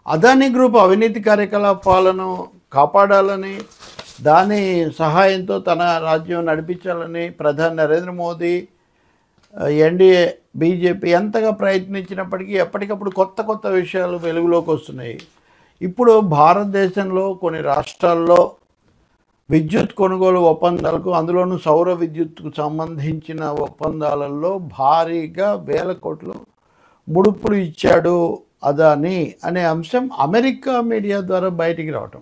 Adani group అవినీతి కార్యకలాపాలను కాపాడాలని, దాని సహాయంతో తన రాజ్యం నడిపించాలని ప్రధాని నరేంద్ర మోదీ, ఎన్డీఏ, బీజేపీ ఎంతగా ప్రయత్నించినప్పటికీ ఎప్పటికప్పుడు కొత్త కొత్త విషయాలు వెలుగులోకి వస్తున్నాయి. ఇప్పుడు భారతదేశంలో కొన్ని రాష్ట్రాల్లో విద్యుత్ కొనుగోలు ఒప్పందాలకు, అందులోనూ సౌర విద్యుత్కు సంబంధించిన ఒప్పందాలలో భారీగా వేల కోట్లు ముడుపులు ఇచ్చాడు అదానీ అనే అంశం అమెరికా మీడియా ద్వారా బయటికి రావటం.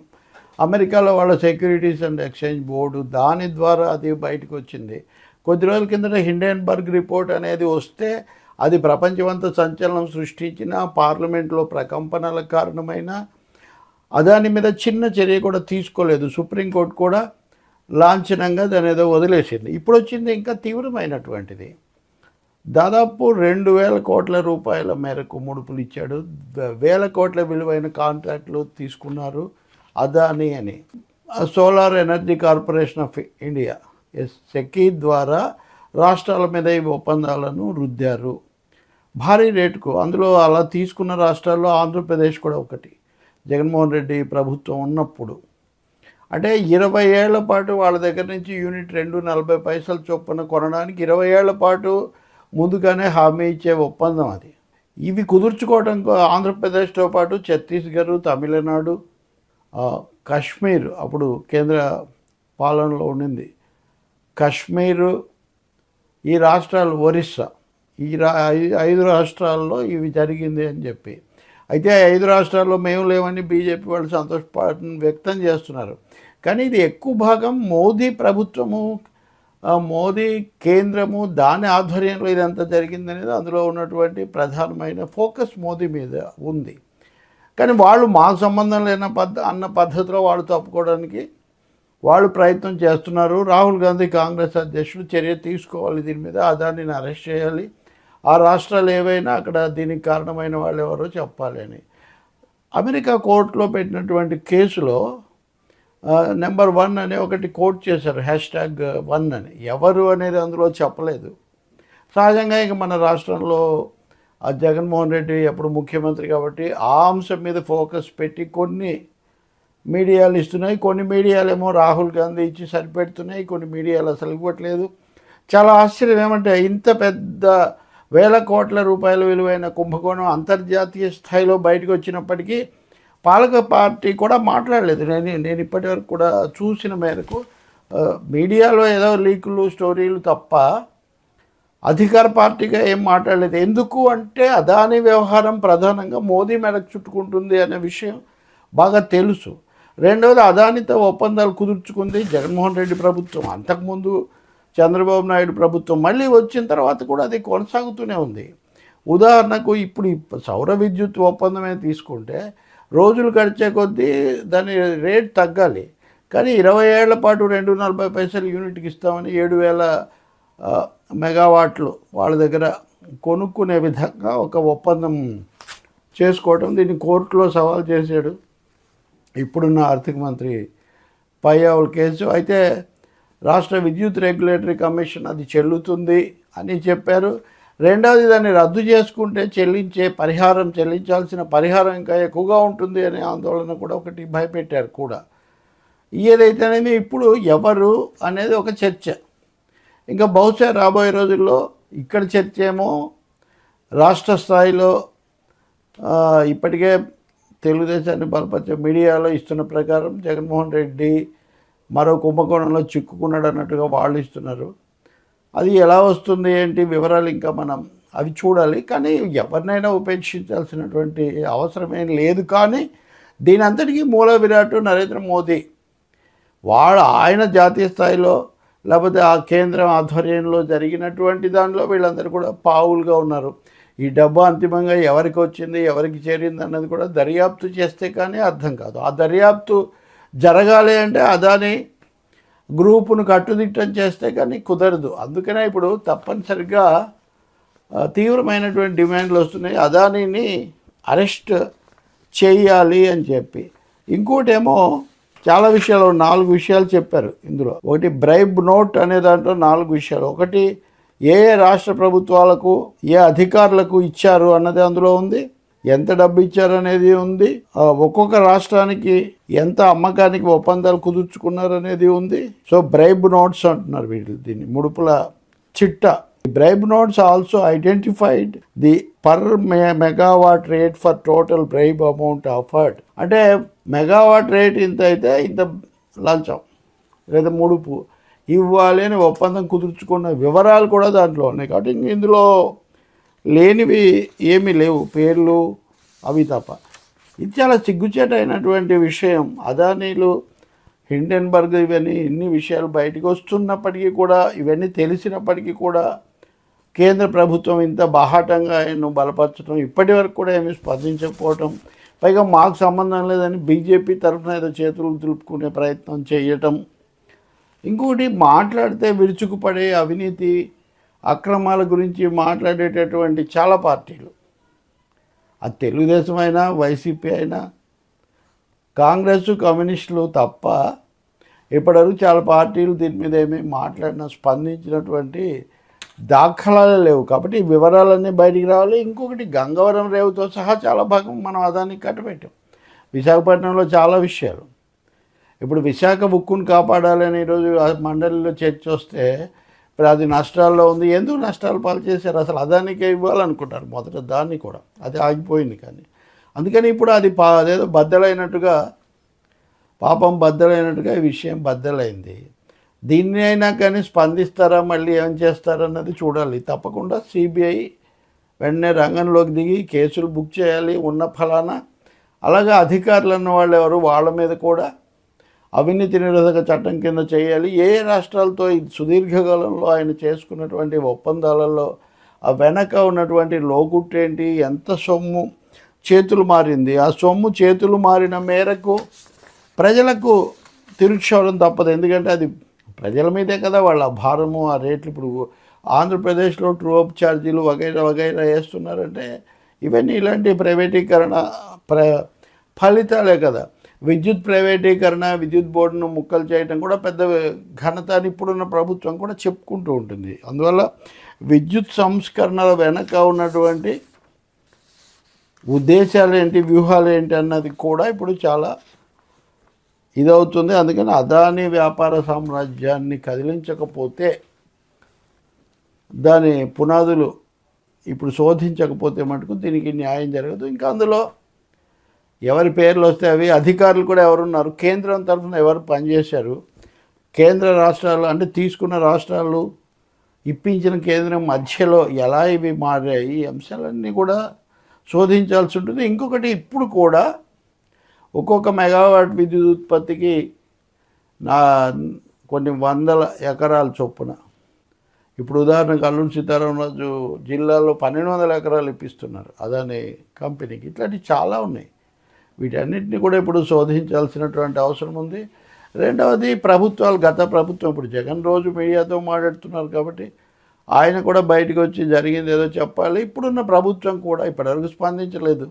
అమెరికాలో వాళ్ళ సెక్యూరిటీస్ అండ్ ఎక్స్చేంజ్ బోర్డు దాని ద్వారా అది బయటకు వచ్చింది. కొద్ది రోజుల కిందట హిండెన్బర్గ్ రిపోర్ట్ అనేది వస్తే అది ప్రపంచమంతా సంచలనం సృష్టించిన, పార్లమెంట్లో ప్రకంపనలకు కారణమైన, అదాని మీద చిన్న చర్య కూడా తీసుకోలేదు. సుప్రీంకోర్టు కూడా లాంఛనంగా దాని ఏదో వదిలేసింది. ఇప్పుడు వచ్చింది ఇంకా తీవ్రమైనటువంటిది. దాదాపు 2,000 కోట్ల రూపాయల మేరకు ముడుపులు ఇచ్చాడు. వేల కోట్ల విలువైన కాంట్రాక్టులు తీసుకున్నారు అదానీ అని. Solar energy corporation of India SECI ద్వారా రాష్ట్రాల మీద ఈ ఒప్పందాలను రుద్దారు భారీ రేటుకు. అందులో అలా తీసుకున్న రాష్ట్రాల్లో ఆంధ్రప్రదేశ్ కూడా ఒకటి. జగన్మోహన్ రెడ్డి ప్రభుత్వం ఉన్నప్పుడు అంటే 20 ఏళ్ల పాటు వాళ్ళ దగ్గర నుంచి యూనిట్ 2.40 పైసలు చొప్పున కొనడానికి 20 ఏళ్ల పాటు ముందుగానే హామీ ఇచ్చే ఒప్పందం అది. ఇవి కుదుర్చుకోవడం ఆంధ్రప్రదేశ్తో పాటు ఛత్తీస్గఢ్, తమిళనాడు, కాశ్మీర్ అప్పుడు కేంద్ర పాలనలో ఉండింది, కాశ్మీరు, ఈ రాష్ట్రాలు, ఒరిస్సా, ఈ 5 రాష్ట్రాల్లో ఇవి జరిగింది అని చెప్పి. అయితే 5 రాష్ట్రాల్లో మేము లేవని బీజేపీ వాళ్ళు సంతోషపాటును వ్యక్తం చేస్తున్నారు. కానీ ఇది ఎక్కువ భాగం మోదీ ప్రభుత్వము, మోదీ కేంద్రము, దాని ఆధ్వర్యంలో ఇదంతా జరిగిందనేది అందులో ఉన్నటువంటి ప్రధానమైన ఫోకస్ మోదీ మీద ఉంది. కానీ వాళ్ళు మాకు సంబంధం లేని అన్న పద్ధతిలో వాళ్ళు తప్పుకోవడానికి వాళ్ళు ప్రయత్నం చేస్తున్నారు. రాహుల్ గాంధీ కాంగ్రెస్ అధ్యక్షుడు చర్య తీసుకోవాలి దీని మీద, అదానిని అరెస్ట్ చేయాలి, ఆ రాష్ట్రాలు ఏవైనా అక్కడ దీనికి కారణమైన వాళ్ళు ఎవరో చెప్పాలి అని. అమెరికా కోర్టులో పెట్టినటువంటి కేసులో నెంబర్ 1 అనే ఒకటి కోట్ చేశారు, #1 అని. ఎవరు అనేది అందులో చెప్పలేదు. సహజంగా ఇక మన రాష్ట్రంలో జగన్మోహన్ రెడ్డి అప్పుడు ముఖ్యమంత్రి కాబట్టి ఆ అంశం మీద ఫోకస్ పెట్టి కొన్ని మీడియాలు ఇస్తున్నాయి, కొన్ని మీడియాలేమో రాహుల్ గాంధీ ఇచ్చి సరిపెడుతున్నాయి, కొన్ని మీడియాలు అసలు ఇవ్వట్లేదు. చాలా ఆశ్చర్యం ఏమంటే ఇంత పెద్ద వేల కోట్ల రూపాయల విలువైన కుంభకోణం అంతర్జాతీయ స్థాయిలో బయటకు వచ్చినప్పటికీ పాలక పార్టీ కూడా మాట్లాడలేదు. నేను ఇప్పటి వరకు కూడా చూసిన మేరకు మీడియాలో ఏదో లీకులు, స్టోరీలు తప్ప అధికార పార్టీగా ఏం మాట్లాడలేదు. ఎందుకు అంటే అదానీ వ్యవహారం ప్రధానంగా మోదీ మెడకు చుట్టుకుంటుంది అనే విషయం బాగా తెలుసు. రెండవది, అదానితో ఒప్పందాలు కుదుర్చుకుంది జగన్మోహన్ రెడ్డి ప్రభుత్వం. అంతకుముందు చంద్రబాబు నాయుడు ప్రభుత్వం, మళ్ళీ వచ్చిన తర్వాత కూడా అది కొనసాగుతూనే ఉంది. ఉదాహరణకు ఇప్పుడు సౌర విద్యుత్ ఒప్పందమే తీసుకుంటే రోజులు గడిచే కొద్దీ దాని రేట్ తగ్గాలి. కానీ 20 ఏళ్ల పాటు 2.40 పైసలు యూనిట్కి ఇస్తామని 7,000 మెగావాట్లు వాళ్ళ దగ్గర కొనుక్కునే విధంగా ఒక ఒప్పందం చేసుకోవటం, దీన్ని కోర్టులో సవాల్ చేశాడు ఇప్పుడున్న ఆర్థిక మంత్రి పయ్యావుల కేసు. అయితే రాష్ట్ర విద్యుత్ రెగ్యులేటరీ కమిషన్ అది చెల్లుతుంది అని చెప్పారు. రెండవది, దాన్ని రద్దు చేసుకుంటే చెల్లించాల్సిన పరిహారం ఇంకా ఎక్కువగా ఉంటుంది అనే ఆందోళన కూడా ఒకటి భయపెట్టారు కూడా. ఏదైతేనేమి ఇప్పుడు ఎవరు అనేది ఒక చర్చ. ఇంకా బహుశా రాబోయే రోజుల్లో ఇక్కడ చర్చ ఏమో రాష్ట్ర స్థాయిలో ఇప్పటికే తెలుగుదేశాన్ని బలపరిచే మీడియాలో ఇస్తున్న ప్రకారం జగన్మోహన్ రెడ్డి మరో కుంభకోణంలో చిక్కుకున్నాడు అన్నట్టుగా వాళ్ళు ఇస్తున్నారు. అది ఎలా వస్తుంది ఏంటి వివరాలు ఇంకా మనం అవి చూడాలి. కానీ ఎవరినైనా ఉపేక్షించాల్సినటువంటి అవసరమేం లేదు. కానీ దీని అంతటికీ మూల విరాట్ నరేంద్ర మోదీ. ఆయన జాతీయ స్థాయిలో లేకపోతే ఆ కేంద్రం ఆధ్వర్యంలో జరిగినటువంటి దానిలో వీళ్ళందరూ కూడా పావులుగా ఉన్నారు. ఈ డబ్బు అంతిమంగా ఎవరికి వచ్చింది, ఎవరికి చేరింది అన్నది కూడా దర్యాప్తు చేస్తే కానీ అర్థం కాదు. ఆ దర్యాప్తు జరగాలి అంటే అదానీ గ్రూపును కట్టుదిట్టం చేస్తే కానీ కుదరదు. అందుకనే ఇప్పుడు తప్పనిసరిగా తీవ్రమైనటువంటి డిమాండ్లు వస్తున్నాయి, అదానీని అరెస్ట్ చేయాలి అని చెప్పి. ఇంకోటేమో చాలా విషయాలు 4 విషయాలు చెప్పారు ఇందులో. ఒకటి, బ్రైబ్ నోట్ అనే దాంట్లో 4 విషయాలు. ఒకటి, ఏ రాష్ట్ర ప్రభుత్వాలకు ఏ అధికారులకు ఇచ్చారు అన్నది అందులో ఉంది. ఎంత డబ్బు ఇచ్చారనేది ఉంది, ఒక్కొక్క రాష్ట్రానికి ఎంత అమ్మకానికి ఒప్పందాలు కుదుర్చుకున్నారనేది ఉంది. సో బ్రైబ్ నోట్స్ అంటున్నారు వీళ్ళు దీన్ని, ముడుపుల చిట్టా. Bribe notes also identified the per megawatt rate for total bribe amount offered. అంటే మెగావాట్ రేట్ ఇంత అయితే ఇంత లంచం లేదా ముడుపు ఇవ్వాలి అని ఒప్పందం కుదుర్చుకున్న వివరాలు కూడా దాంట్లో ఉన్నాయి. కాబట్టి ఇందులో లేనివి ఏమీ లేవు, పేర్లు అవి తప్ప. ఇది చాలా సిగ్గుచేటైనటువంటి విషయం. అదానీలు, హిండెన్బర్గ్ ఇవన్నీ ఇన్ని విషయాలు బయటకు వస్తున్నప్పటికీ కూడా, ఇవన్నీ తెలిసినప్పటికీ కూడా కేంద్ర ప్రభుత్వం ఇంత బాహాటంగా ఆయన్ను బలపరచడం, ఇప్పటి వరకు కూడా ఏమీ స్పందించకపోవటం, పైగా మాకు సంబంధం లేదని బీజేపీ తరఫున ఏదో చేతులు దులుపుకునే ప్రయత్నం చేయటం. ఇంకొకటి, మాట్లాడితే విరుచుకుపడే అవినీతి అక్రమాల గురించి మాట్లాడేటటువంటి చాలా పార్టీలు, అది తెలుగుదేశం అయినా వైసీపీ అయినా కాంగ్రెస్ కమ్యూనిస్టులు తప్ప ఇప్పటివరకు చాలా పార్టీలు దీని మీద ఏమీ మాట్లాడినా స్పందించినటువంటి దాఖలాలు లేవు. కాబట్టి ఈ వివరాలన్నీ బయటికి రావాలి. ఇంకొకటి, గంగవరం రేవుతో సహా చాలా భాగం మనం అదానికి కట్టబెట్టాం. విశాఖపట్నంలో చాలా విషయాలు. ఇప్పుడు విశాఖ ఉక్కును కాపాడాలని ఈరోజు మండలిలో చర్చ వస్తే ఇప్పుడు అది నష్టాల్లో ఉంది. ఎందుకు నష్టాలు పాలు చేశారు? అసలు అదానికే ఇవ్వాలనుకుంటారు మొదట, దాన్ని కూడా అది ఆగిపోయింది. కానీ అందుకని ఇప్పుడు అది అదేదో బద్దలైనట్టుగా, పాపం బద్దలైనట్టుగా ఈ విషయం బద్దలైంది. దీన్ని అయినా కానీ స్పందిస్తారా, మళ్ళీ ఏం చేస్తారన్నది చూడాలి. తప్పకుండా సిబిఐ వెంటనే రంగంలోకి దిగి కేసులు బుక్ చేయాలి ఉన్న ఫలానా. అలాగే అధికారులు అన్న వాళ్ళు ఎవరు, వాళ్ళ మీద కూడా అవినీతి నిరోధక చట్టం కింద చేయాలి. ఏ రాష్ట్రాలతో ఈ సుదీర్ఘకాలంలో ఆయన చేసుకున్నటువంటి ఒప్పందాలలో ఆ వెనక ఉన్నటువంటి లోగుట్టేంటి, ఎంత సొమ్ము చేతులు మారింది, ఆ సొమ్ము చేతులు మారిన మేరకు ప్రజలకు తిరుక్షోభం తప్పదు. ఎందుకంటే అది ప్రజల మీదే కదా వాళ్ళ భారము, ఆ రేట్లు. ఇప్పుడు ఆంధ్రప్రదేశ్లో ట్రూ అప్ ఛార్జీలు వగైరా వగైరా వేస్తున్నారంటే ఇవన్నీ ఇలాంటి ప్రైవేటీకరణ ఫలితాలే కదా. విద్యుత్ ప్రైవేటీకరణ, విద్యుత్ బోర్డును ముక్కలు చేయడం కూడా పెద్ద ఘనత అని ఇప్పుడున్న ప్రభుత్వం కూడా చెప్పుకుంటూ ఉంటుంది. అందువల్ల విద్యుత్ సంస్కరణల వెనక ఉన్నటువంటి ఉద్దేశాలు ఏంటి, వ్యూహాలు ఏంటి అన్నది కూడా ఇప్పుడు చాలా ఇదవుతుంది. అందుకని అదానీ వ్యాపార సామ్రాజ్యాన్ని కదిలించకపోతే, దాని పునాదులు ఇప్పుడు శోధించకపోతే మటుకు దీనికి న్యాయం జరగదు. ఇంకా అందులో ఎవరి పేర్లు వస్తే అవి, అధికారులు కూడా ఎవరున్నారు, కేంద్రం తరఫున ఎవరు పనిచేశారు, కేంద్ర రాష్ట్రాలు అంటే తీసుకున్న రాష్ట్రాలు ఇప్పించిన కేంద్రం మధ్యలో ఎలా ఇవి మారాయి, ఈ అంశాలన్నీ కూడా శోధించాల్సి ఉంటుంది. ఇంకొకటి, ఇప్పుడు కూడా ఒక్కొక్క మెగావాట్ విద్యుత్ ఉత్పత్తికి కొన్ని వందల ఎకరాల చొప్పున, ఇప్పుడు ఉదాహరణకు అల్లూరి సీతారామరాజు జిల్లాలో 1200 ఎకరాలు ఇప్పిస్తున్నారు అదాని కంపెనీకి. ఇట్లాంటివి చాలా ఉన్నాయి. వీటన్నిటిని కూడా ఇప్పుడు శోధించాల్సినటువంటి అవసరం ఉంది. రెండవది, ప్రభుత్వాలు, గత ప్రభుత్వం, ఇప్పుడు జగన్ రోజు మీడియాతో మాట్లాడుతున్నారు కాబట్టి ఆయన కూడా బయటకు వచ్చి జరిగింది ఏదో చెప్పాలి. ఇప్పుడున్న ప్రభుత్వం కూడా ఇప్పటివరకు స్పందించలేదు.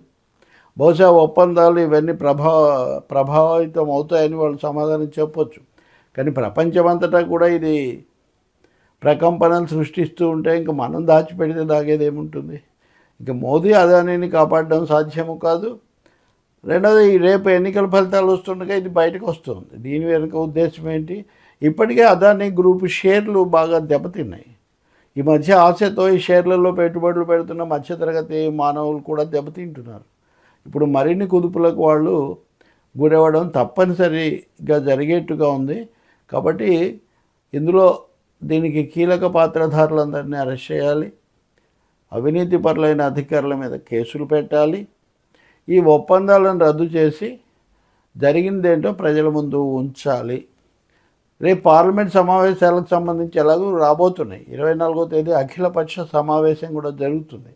బహుశా ఒప్పందాలు ఇవన్నీ ప్రభావితం అవుతాయని వాళ్ళు సమాధానం చెప్పొచ్చు. కానీ ప్రపంచమంతటా కూడా ఇది ప్రకంపనలు సృష్టిస్తూ ఉంటే ఇంకా మనం దాచిపెడితే దాగేది ఏముంటుంది? ఇంకా మోదీ అదానీని కాపాడడం సాధ్యము కాదు. రెండవది, రేపు ఎన్నికల ఫలితాలు వస్తుండగా ఇది బయటకు వస్తుంది. దీని వెనుక ఉద్దేశం ఏంటి? ఇప్పటికే అదానీ గ్రూపు షేర్లు బాగా దెబ్బతిన్నాయి. ఈ మధ్య ఆశతో ఈ షేర్లలో పెట్టుబడులు పెడుతున్న మధ్యతరగతి మానవులు కూడా దెబ్బతింటున్నారు. ఇప్పుడు మరిన్ని కుదుపులకు వాళ్ళు గురవ్వడం తప్పనిసరిగా జరిగేట్టుగా ఉంది. కాబట్టి ఇందులో దీనికి కీలక పాత్రధారులందరినీ అరెస్ట్ చేయాలి, అవినీతి పరులైన అధికారుల మీద కేసులు పెట్టాలి, ఈ ఒప్పందాలను రద్దు చేసి జరిగిందేంటో ప్రజల ముందు ఉంచాలి. రేపు పార్లమెంట్ సమావేశాలకు సంబంధించి ఎలాగో రాబోతున్నాయి. 24వ తేదీ అఖిలపక్ష సమావేశం కూడా జరుగుతుంది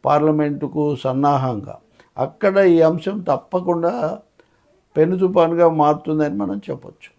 పార్లమెంటుకు సన్నాహంగా. అక్కడ ఈ అంశం తప్పకుండా పెను తుపానుగా మారుతుందని మనం చెప్పొచ్చు.